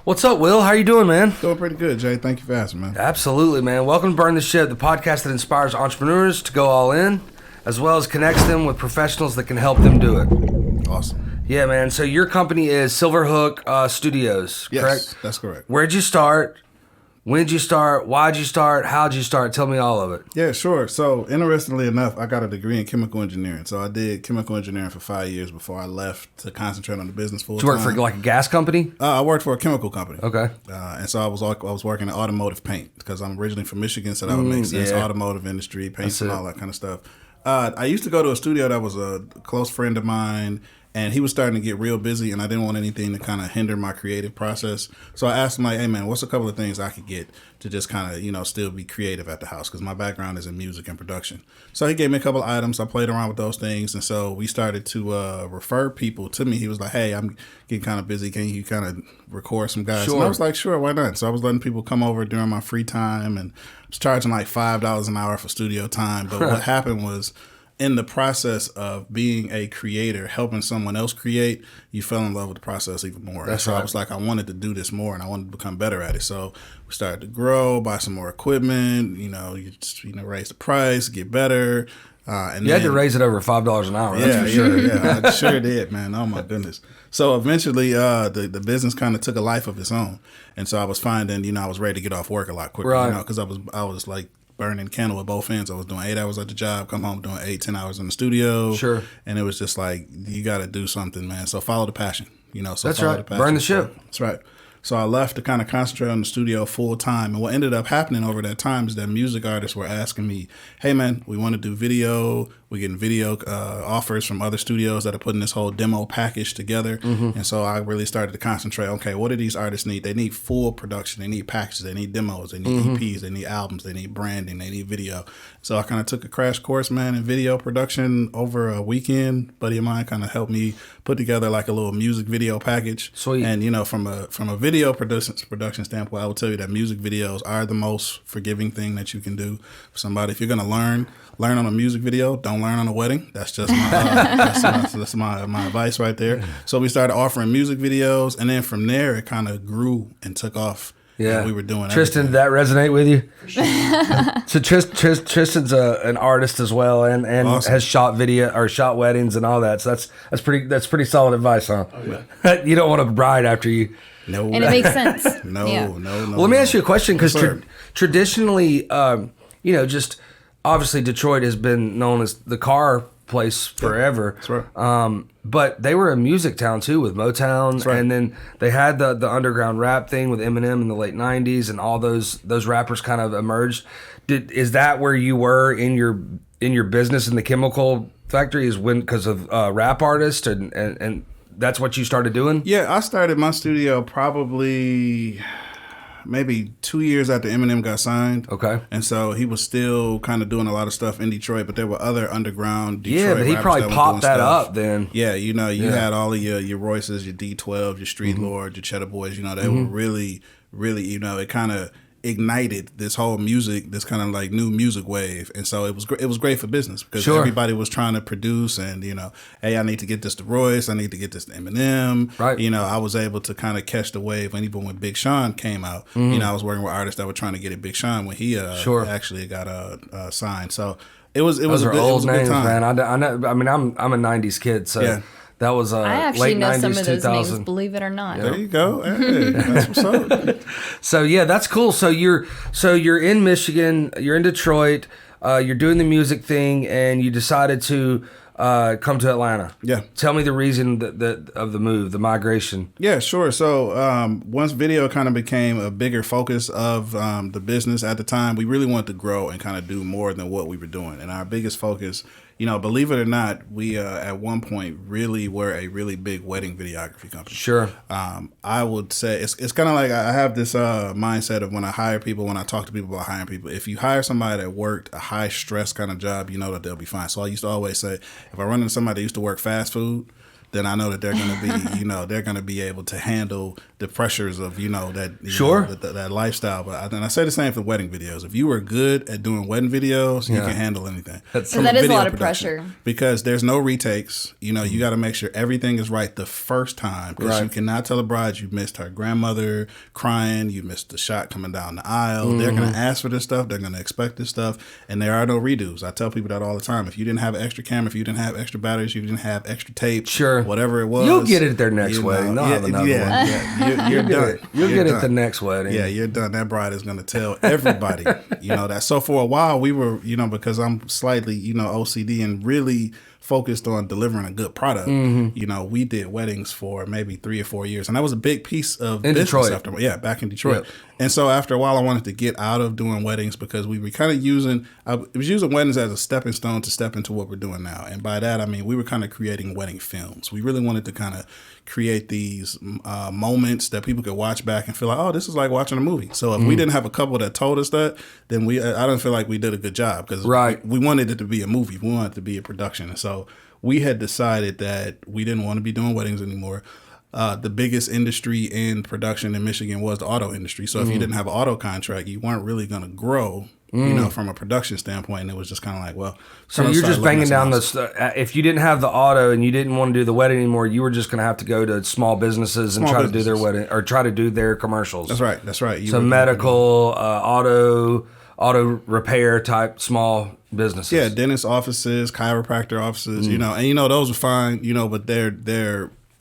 What's up, Will? How you doing, man? Doing pretty good, Jay. Thank you for asking, man. Absolutely, man. Welcome to Burn the Ship, the podcast that inspires entrepreneurs to go all in, as well as connects them with professionals that can help them do it. Awesome. Yeah, man. So your company is Silverhook Studios, Yes, correct? that's correct. Where'd you start? When'd you start? Why'd you start? How'd you start? Tell me all of it. Yeah, sure. So, interestingly enough, I got a degree in chemical engineering. So, I did chemical engineering for 5 years before I left to concentrate on the business full time. Did you work for like a gas company? I worked for a chemical company. Okay. And so I was working in automotive paint because I'm originally from Michigan, so that would make sense. Yeah. Automotive industry, paints and all that kind of stuff. I used to go to a studio that was a close friend of mine, and he was starting to get real busy, and I didn't want anything to kind of hinder my creative process. So I asked him, like, hey, man, what's a couple of things I could get to just kind of, still be creative at the house? Because my background is in music and production. So he gave me a couple of items. I played around with those things, and so we started to refer people to me. He was like, hey, I'm getting kind of busy. Can you kind of record some guys? Sure. And I was like, sure, why not? So I was letting people come over during my free time, and I was charging like $5 an hour for studio time. But what happened was, in the process of being a creator, helping someone else create, you fell in love with the process even more. That's right. right. I was like, I wanted to do this more, and I wanted to become better at it. So we started to grow, buy some more equipment. Raise the price, get better. And You had to raise it over $5 an hour. That's for sure. Yeah, I sure did, man. Oh my goodness. So eventually, the business kind of took a life of its own, and so I was finding, I was ready to get off work a lot quicker, Right. because I was like burning candle at both ends. I was doing 8 hours at the job, come home doing 8-10 hours in the studio. Sure. And it was just like, you got to do something, man. So follow the passion, So That's follow right. the passion. Burn the ship. That's right. So I left to kind of concentrate on the studio full time. And what ended up happening over that time is that music artists were asking me, hey, man, we want to do video. We're getting video offers from other studios that are putting this whole demo package together. Mm-hmm. And so I really started to concentrate, okay, what do these artists need? They need full production. They need packages. They need demos. They need EPs. They need albums. They need branding. They need video. So I kind of took a crash course, man, in video production over a weekend. A buddy of mine kind of helped me put together like a little music video package. Sweet. And, from a video production standpoint, I will tell you that music videos are the most forgiving thing that you can do for somebody. If you're going to learn on a music video, don't learn on a wedding. That's just my that's my advice right there. So we started offering music videos, and then from there it kind of grew and took off. Yeah, and we were doing Tristan, everything. did that resonate with you? So Tristan's an artist as well, and Awesome. has shot video or shot weddings and all that. So that's pretty solid advice, huh? Oh, yeah. You don't want to bride after you. No, And it makes sense. no. Well, let me ask you a question, because traditionally, just obviously Detroit has been known as the car place forever. That's right. But they were a music town too, with Motown, right. and then they had the underground rap thing with Eminem in the late '90s, and all those rappers kind of emerged. Is that where you were in your business in the chemical factory? Is because of rap artists and that's what you started doing? Yeah, I started my studio probably maybe 2 years after Eminem got signed. Okay. And so he was still kind of doing a lot of stuff in Detroit, but there were other underground Detroit Yeah, but he rappers probably that were popped doing that stuff. up then. Yeah, you had all of your Royces, your D12, your Street Lords, your Cheddar Boys. They were really, really, it kind of ignited this whole music, this kind of like new music wave. And so it was great for business because everybody was trying to produce and, hey, I need to get this to Royce. I need to get this to Eminem. Right. I was able to kind of catch the wave. And even when Big Sean came out, I was working with artists that were trying to get it Big Sean when he actually got signed. So it was Those are old names, time. man. I know. I mean, I'm a '90s kid, so Yeah. that was I actually late know 90s, some of those 2000. names, believe it or not. There you go. Hey, that's what's up. So yeah, that's cool. So you're in Michigan, you're in Detroit, you're doing the music thing, and you decided to come to Atlanta. Yeah. Tell me the reason that of the move, the migration. Yeah, sure. So once video kind of became a bigger focus of the business at the time, we really wanted to grow and kind of do more than what we were doing. And our biggest focus, believe it or not, we at one point really were a really big wedding videography company. Sure. I would say it's kind of like I have this mindset of when I hire people, when I talk to people about hiring people, if you hire somebody that worked a high stress kind of job, you know that they'll be fine. So I used to always say, if I run into somebody that used to work fast food, then I know that they're going to be, they're going to be able to handle the pressures of, that, that lifestyle. But I say the same for wedding videos. If you are good at doing wedding videos, you can handle anything. So that is a lot of pressure. Because there's no retakes. You got to make sure everything is right the first time. Because you cannot tell a bride you missed her grandmother crying, you missed the shot coming down the aisle. They're going to ask for this stuff. They're going to expect this stuff. And there are no redos. I tell people that all the time. If you didn't have an extra camera, if you didn't have extra batteries, you didn't have extra tape, whatever it was, you'll get it at their next wedding. They'll have another one. You're done. You'll get it at the next wedding. Yeah, you're done. That bride is going to tell everybody, that. So for a while we were, because I'm slightly, OCD and really focused on delivering a good product. We did weddings for maybe 3 or 4 years, and that was a big piece of in business Detroit. Back in Detroit. Yep. And so after a while, I wanted to get out of doing weddings because we were kind of using weddings as a stepping stone to step into what we're doing now. And by that, I mean we were kind of creating wedding films. We really wanted to kind of create these moments that people could watch back and feel like, oh, this is like watching a movie. So if we didn't have a couple that told us that, then I don't feel like we did a good job because we wanted it to be a movie. We wanted it to be a production. And so we had decided that we didn't want to be doing weddings anymore. The biggest industry in production in Michigan was the auto industry. So if you didn't have an auto contract, you weren't really going to grow, from a production standpoint. And it was just kind of like, well. So you're just banging down if you didn't have the auto and you didn't want to do the wedding anymore, you were just going to have to go to small businesses and try to do their wedding or try to do their commercials. That's right. So medical, auto repair type small businesses. Yeah, dentist offices, chiropractor offices, and those are fine, but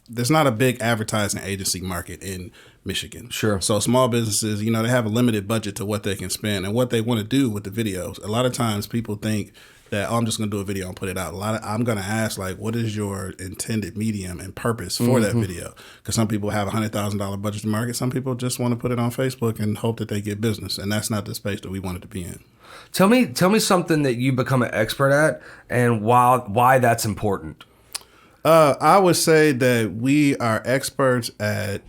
there's not a big advertising agency market in Michigan. Sure. So small businesses, they have a limited budget to what they can spend and what they want to do with the videos. A lot of times people think that, I'm just going to do a video and put it out. I'm going to ask, like, what is your intended medium and purpose for that video? Because some people have a $100,000 budget to market. Some people just want to put it on Facebook and hope that they get business. And that's not the space that we wanted to be in. Tell me something that you become an expert at and why that's important. I would say that we are experts at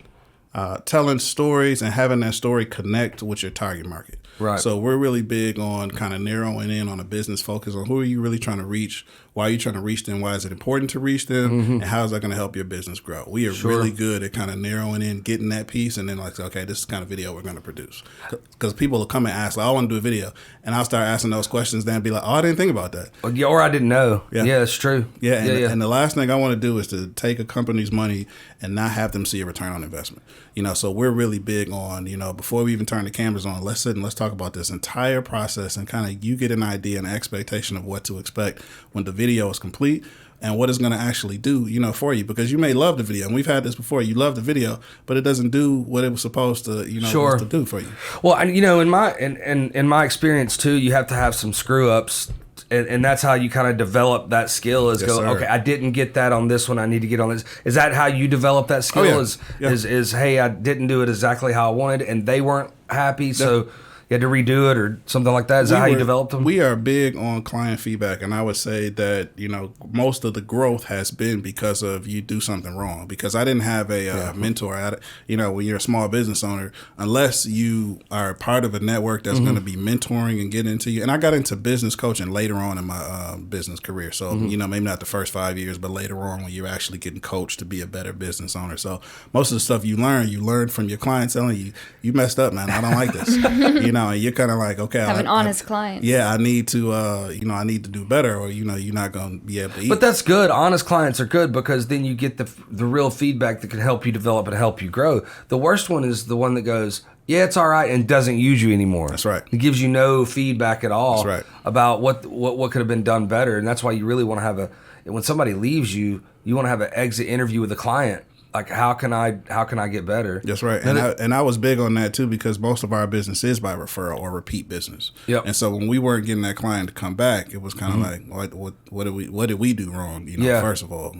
telling stories and having that story connect with your target market. Right. So we're really big on kind of narrowing in on a business focus on who are you really trying to reach, why are you trying to reach them, why is it important to reach them, and how is that going to help your business grow. We are really good at kind of narrowing in, getting that piece, and then like, okay, this is the kind of video we're going to produce. Because people will come and ask, like, I want to do a video, and I'll start asking those questions, then be like, oh, I didn't think about that. Or I didn't know. Yeah, it's true. Yeah, and the last thing I want to do is to take a company's money and not have them see a return on investment. So we're really big on, before we even turn the cameras on, let's sit and let's talk about this entire process and kind of you get an idea and an expectation of what to expect when the video is complete and what it's going to actually do, for you. Because you may love the video, and we've had this before. You love the video, but it doesn't do what it was supposed to, to do for you. Well, in my experience too, you have to have some screw ups. And that's how you kind of develop that skill is okay, I didn't get that on this one, I need to get on this. Is that how you develop that skill? Is hey, I didn't do it exactly how I wanted and they weren't happy, so you had to redo it or something like that? Is that how you developed them? We are big on client feedback, and I would say that, most of the growth has been because of you do something wrong. Because I didn't have a mentor. When you're a small business owner, unless you are part of a network that's going to be mentoring and get into you. And I got into business coaching later on in my business career. So, maybe not the first 5 years, but later on when you're actually getting coached to be a better business owner. So most of the stuff you learn from your clients telling you messed up, man. I don't like this. And you're kind of like, okay, have an honest client. Yeah, I need to, I need to do better, or you're not going to be able to eat. But that's good. Honest clients are good because then you get the real feedback that can help you develop and help you grow. The worst one is the one that goes, yeah, it's all right, and doesn't use you anymore. That's right. It gives you no feedback at all. That's right. About what could have been done better, and that's why you really want to have when somebody leaves you want to have an exit interview with the client. Like, how can I get better? That's right. And I was big on that too, because most of our business is by referral or repeat business. Yep. And so when we weren't getting that client to come back, it was kind of like, what did we do wrong? First of all,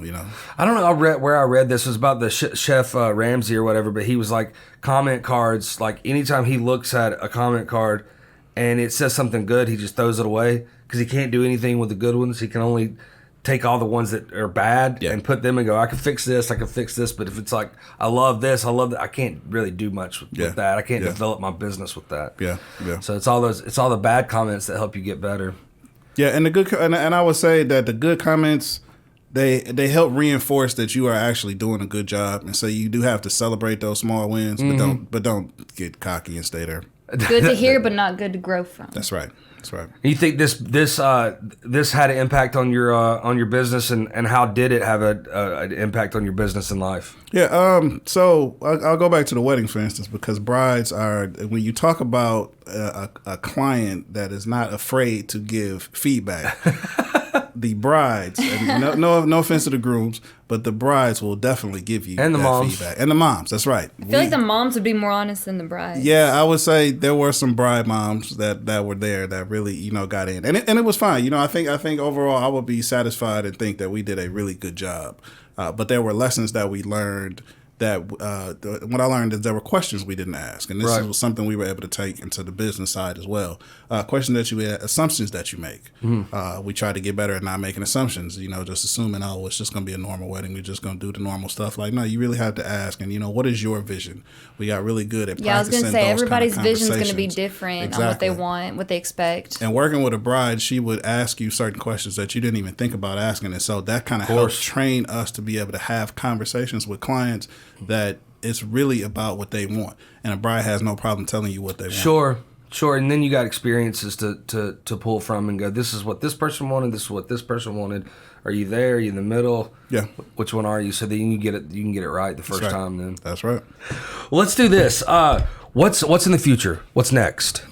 I don't know where I read this. It was about the chef Ramsay or whatever, but he was like, comment cards, like anytime he looks at a comment card and it says something good, he just throws it away because he can't do anything with the good ones. He can only take all the ones that are bad and put them and go, I can fix this. But if it's like, I love this, I love that, I can't really do much with that. I can't develop my business with that. Yeah. So it's all the bad comments that help you get better. Yeah, and the good, and I would say that the good comments, they help reinforce that you are actually doing a good job, and so you do have to celebrate those small wins, but don't get cocky and stay there. Good to hear, but not good to grow from. That's right. That's right. You think this had an impact on your business, and how did it have an impact on your business and life? Yeah. So I'll go back to the wedding, for instance, because brides are, when you talk about a client that is not afraid to give feedback. The brides, and no offense to the grooms, but the brides will definitely give you and the that moms. feedback. And the moms, that's right. I feel like the moms would be more honest than the brides. Yeah, I would say there were some bride moms that were there that really, got in, and it was fine. I think overall I would be satisfied and think that we did a really good job. But there were lessons that we learned. That what I learned is there were questions we didn't ask, and this was something we were able to take into the business side as well. Questions that you had, assumptions that you make. We try to get better at not making assumptions. Just assuming, it's just going to be a normal wedding. We're just going to do the normal stuff. Like, no, you really have to ask. And what is your vision? We got really good at practicing. I was going to say everybody's vision is going to be conversations. different on what they want, what they expect. And working with a bride, she would ask you certain questions that you didn't even think about asking, and so that kind of helps train us to be able to have conversations with clients that it's really about what they want, and a bride has no problem telling you what they want. Sure, and then you got experiences to pull from and go, this is what this person wanted, this is what this person wanted. Are you there? Are you in the middle? Yeah. Which one are you? So that you can get it right the first time. Then that's right. Well, let's do this. What's in the future? What's next?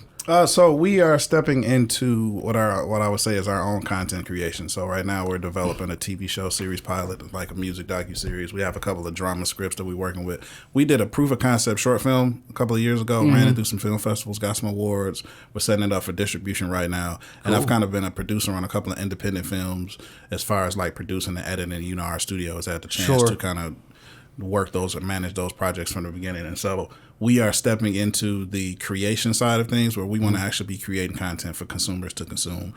So we are stepping into what I would say is our own content creation. So right now we're developing a TV show series pilot, like a music docuseries. We have a couple of drama scripts that we're working with. We did a proof of concept short film a couple of years ago, ran it through some film festivals, got some awards. We're setting it up for distribution right now. And I've kind of been a producer on a couple of independent films as far as like producing and editing. Our studio has had the chance to kind of work those and manage those projects from the beginning. And so we are stepping into the creation side of things where we want to actually be creating content for consumers to consume.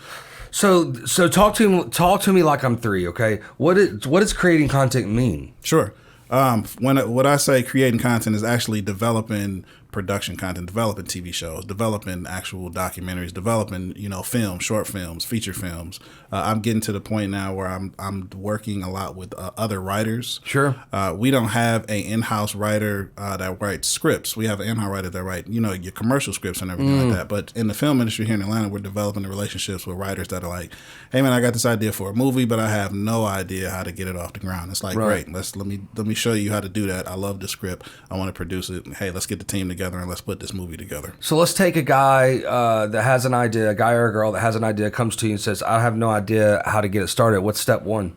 So talk to me like I'm 3, okay? What does creating content mean? Sure. What I say creating content is actually developing production content, developing TV shows, developing actual documentaries, developing films, short films, feature films. I'm getting to the point now where I'm working a lot with other writers. Sure. We don't have an in-house writer that writes scripts. We have an in-house writer that write your commercial scripts and everything like that. But in the film industry here in Atlanta, we're developing the relationships with writers that are like, hey man, I got this idea for a movie, but I have no idea how to get it off the ground. It's like, great, let me show you how to do that. I love the script. I want to produce it. Hey, let's get the team together and let's put this movie together. So let's take a guy that has an idea, a guy or a girl that has an idea, comes to you and says, I have no idea how to get it started. What's step 1?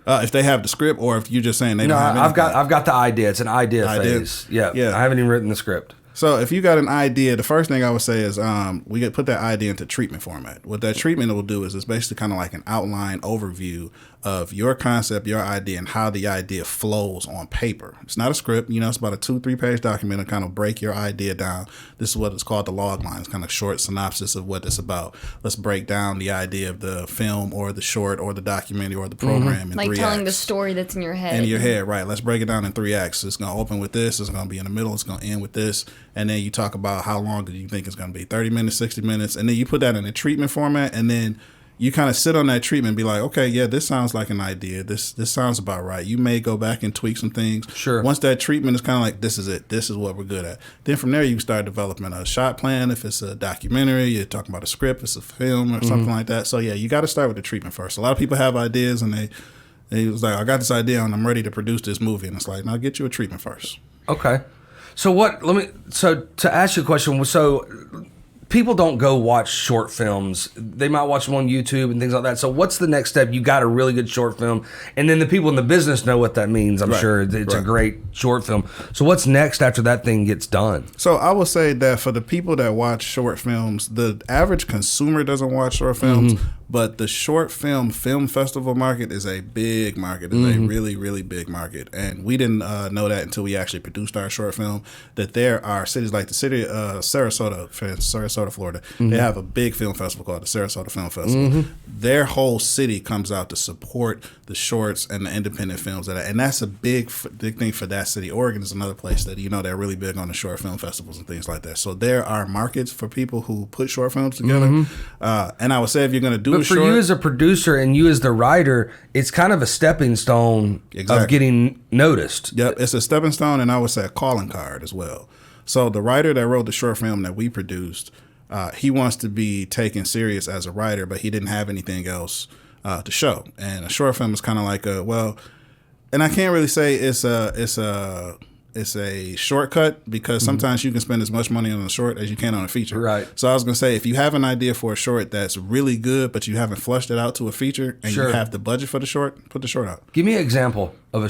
If they have the script, or if you're just saying they don't have anything. I've got the idea. It's an idea phase. Yeah. I haven't even written the script. So if you got an idea, the first thing I would say is we could put that idea into treatment format. What that treatment will do is it's basically kind of like an outline overview of your concept, your idea, and how the idea flows on paper. It's not a script. It's about a 2-3 page document to kind of break your idea down. This is what it's called the log line. It's kind of short synopsis of what it's about. Let's break down the idea of the film or the short or the documentary or the program in like 3 telling acts. the story that's in your head. In your head, right. Let's break it down in 3 acts. It's going to open with this. It's going to be in the middle. It's going to end with this. And then you talk about how long do you think it's going to be, 30 minutes, 60 minutes. And then you put that in a treatment format, and then you kind of sit on that treatment and be like, okay, yeah, this sounds like an idea. This sounds about right. You may go back and tweak some things. Sure. Once that treatment is kind of like, this is it. This is what we're good at. Then from there, you can start developing a shot plan. If it's a documentary, you're talking about a script, it's a film or something like that. So, yeah, you got to start with the treatment first. A lot of people have ideas, and they was like, I got this idea, and I'm ready to produce this movie. And it's like, now get you a treatment first. Okay. So to ask you a question, so people don't go watch short films. They might watch them on YouTube and things like that. So what's the next step? You got a really good short film, and then the people in the business know what that means. I'm sure it's a great short film. So what's next after that thing gets done? So I will say that for the people that watch short films, the average consumer doesn't watch short films, but the short film festival market is a big market. It's a really, really big market. And we didn't know that until we actually produced our short film, that there are cities like the city of Sarasota, Florida. They have a big film festival called the Sarasota Film Festival. Their whole city comes out to support the shorts and the independent films. And that's a big thing for that city. Oregon is another place that, they're really big on the short film festivals and things like that. So there are markets for people who put short films together. And I would say if you're going to do a for short. you as a producer and you as the writer, it's kind of a stepping stone of getting noticed. Yep, it's a stepping stone, and I would say a calling card as well. So the writer that wrote the short film that we produced, he wants to be taken serious as a writer, but he didn't have anything else to show. And a short film is kind of like and I can't really say it's a shortcut, because sometimes you can spend as much money on a short as you can on a feature. Right. So I was going to say, if you have an idea for a short that's really good, but you haven't flushed it out to a feature, and you have the budget for the short, put the short out. Give me an example of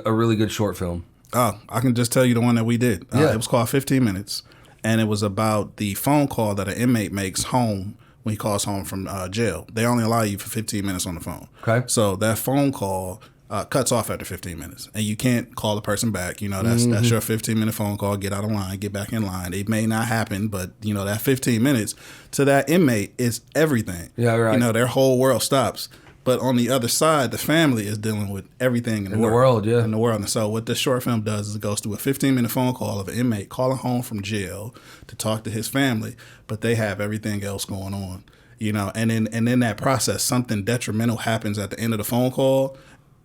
a really good short film. Oh, I can just tell you the one that we did. It was called 15 Minutes, and it was about the phone call that an inmate makes home when he calls home from jail. They only allow you for 15 minutes on the phone. Okay. So that phone call cuts off after 15 minutes, and you can't call the person back. That's your 15-minute phone call. Get out of line, get back in line. It may not happen, but that 15 minutes to that inmate is everything. Yeah, right. Their whole world stops. But on the other side, the family is dealing with everything in the world. In the world. And so what this short film does is it goes through a 15-minute phone call of an inmate calling home from jail to talk to his family, but they have everything else going on. And in that process, something detrimental happens at the end of the phone call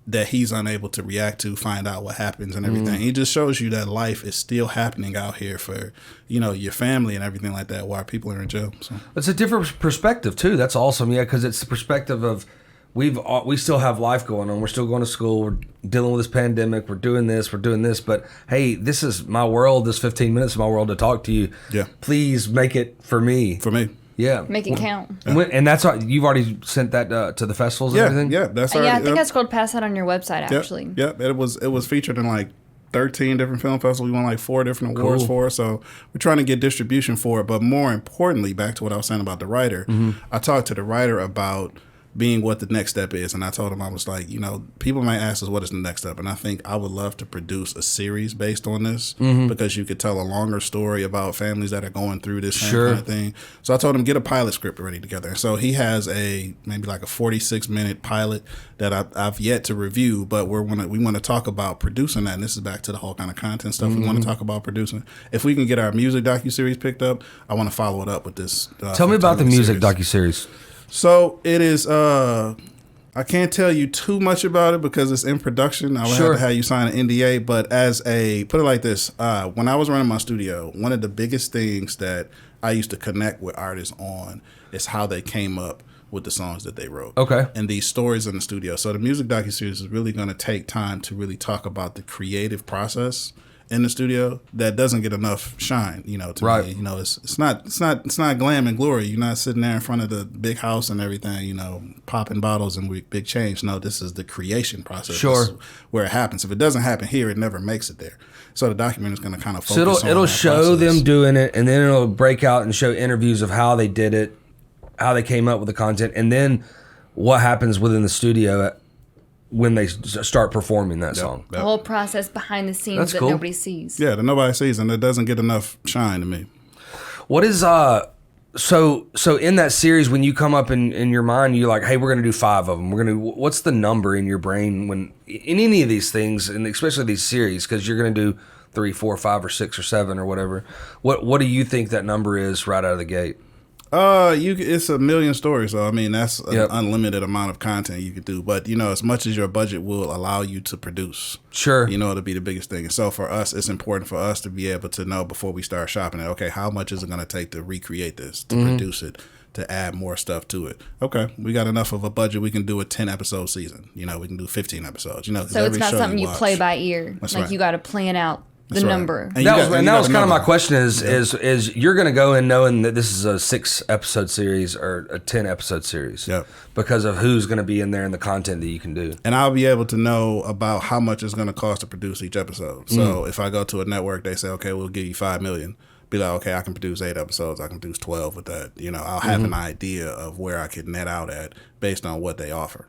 that he's unable to react to, find out what happens and everything. It just shows you that life is still happening out here for, your family and everything like that while people are in jail. So it's a different perspective too. That's awesome. Yeah, because it's the perspective of we still have life going on. We're still going to school. We're dealing with this pandemic. We're doing this. But hey, this is my world. This 15 minutes of my world to talk to you. Yeah. Please make it for me. For me. Yeah. Make it count. And that's what you've already sent that to the festivals and everything? Yeah, that's already. Yeah, I think I scrolled past that on your website, actually. Yep. It was featured in like 13 different film festivals. We won like 4 different awards for it. So we're trying to get distribution for it. But more importantly, back to what I was saying about the writer, I talked to the writer about being what the next step is. And I told him, I was like, people might ask us what is the next step. And I think I would love to produce a series based on this, because you could tell a longer story about families that are going through this kind of thing. So I told him, get a pilot script ready together. And so he has maybe like a 46-minute pilot that I've yet to review, but we want to talk about producing that. And this is back to the whole kind of content stuff we want to talk about producing. If we can get our music docuseries picked up, I want to follow it up with this. Tell me about the music docuseries. So it is, I can't tell you too much about it because it's in production. I would have to have you sign an NDA, but put it like this, when I was running my studio, one of the biggest things that I used to connect with artists on is how they came up with the songs that they wrote. Okay. And these stories in the studio. So the music docuseries is really going to take time to really talk about the creative process in the studio that doesn't get enough shine, to me. It's not glam and glory. You're not sitting there in front of the big house and everything, popping bottles and big change. No, this is the creation process. This is where it happens. If it doesn't happen here, it never makes it there. So the document is going to kind of focus so it'll show them doing it, and then it'll break out and show interviews of how they did it, how they came up with the content, and then what happens within the studio when they start performing that song. The whole process behind the scenes that nobody sees. Yeah, that nobody sees, and it doesn't get enough shine to me. What is so in that series, when you come up in your mind, you're like, hey, we're gonna do 5 of them. What's the number in your brain when in any of these things, and especially these series, because you're gonna do 3, 4, 5, or 6 or 7 or whatever. What do you think that number is right out of the gate? It's a million stories, so I mean that's an unlimited amount of content you could do. But as much as your budget will allow you to produce, it'll be the biggest thing. And so for us, it's important for us to be able to know before we start shopping it. Okay, how much is it going to take to recreate this, to produce it, to add more stuff to it? Okay, we got enough of a budget. We can do a 10-episode season. We can do 15 episodes. So it's not something you play by ear. That's like you got to plan out the number. And that was kind of my question is you're going to go in knowing that this is a 6-episode series or a 10-episode series because of who's going to be in there and the content that you can do. And I'll be able to know about how much it's going to cost to produce each episode. So if I go to a network, they say, okay, we'll give you $5 million. Be like, okay, I can produce 8 episodes. I can produce 12 with that. I'll have an idea of where I could net out at based on what they offer.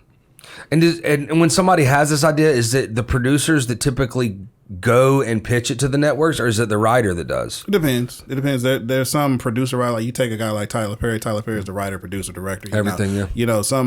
And when somebody has this idea, is it the producers that typically go and pitch it to the networks, or is it the writer that does? It depends. There's some producer writer, like you take a guy like Tyler Perry. Tyler Perry is the writer, producer, director. Everything,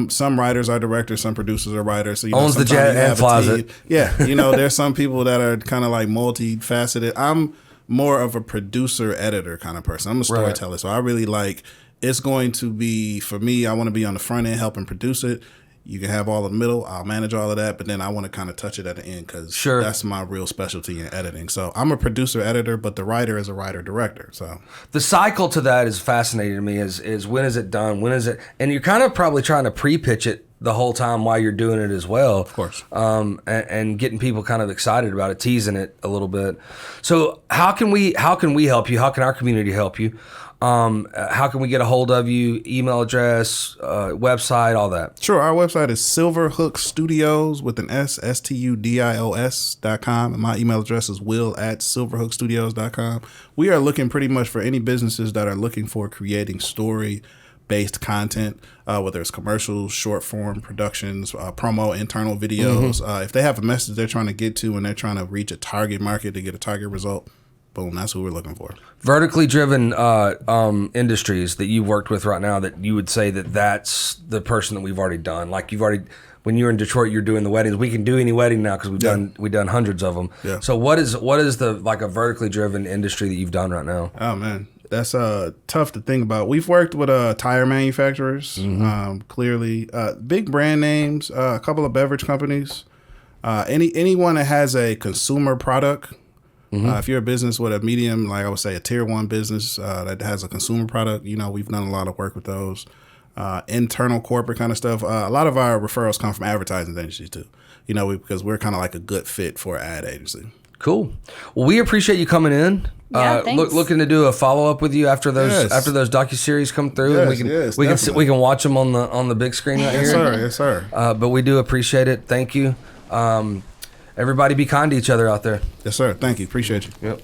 some writers are directors, some producers are writers. So, owns the jet and flies it. Yeah, there's some people that are kind of like multifaceted. I'm more of a producer editor kind of person. I'm a storyteller, so I really like it's going to be, for me, I want to be on the front end helping produce it. You can have all the middle. I'll manage all of that, but then I want to kind of touch it at the end because that's my real specialty in editing. So I'm a producer editor, but the writer is a writer director. So the cycle to that is fascinating to me. Is when is it done? When is it? And you're kind of probably trying to pre-pitch it the whole time while you're doing it as well. Of course. And getting people kind of excited about it, teasing it a little bit. So how can we help you? How can our community help you? How can we get a hold of you? Email address, website, all that. Sure. Our website is Silverhook Studios with an S, STUDIOS.com. And my email address is will@silverhookstudios.com. We are looking pretty much for any businesses that are looking for creating story-based content, whether it's commercials, short form productions, promo, internal videos. If they have a message they're trying to get to and they're trying to reach a target market to get a target result, boom, that's who we're looking for. Vertically driven industries that you've worked with right now that you would say that that's the person that we've already done. Like when you were in Detroit, you're doing the weddings. We can do any wedding now because we've done hundreds of them. Yeah. So what is the like a vertically driven industry that you've done right now? Oh man, that's tough to think about. We've worked with tire manufacturers, clearly, big brand names, a couple of beverage companies, anyone that has a consumer product. If you're a business with a medium, like I would say a tier 1 business that has a consumer product, we've done a lot of work with those. Internal corporate kind of stuff. A lot of our referrals come from advertising agencies too, because we're kind of like a good fit for an ad agency. Cool. Well, we appreciate you coming in. Yeah, thanks. Looking to do a follow up with you after those docuseries come through, and we can watch them on the big screen right here. Yes, sir. But we do appreciate it. Thank you. Everybody be kind to each other out there. Yes, sir. Thank you. Appreciate you. Yep.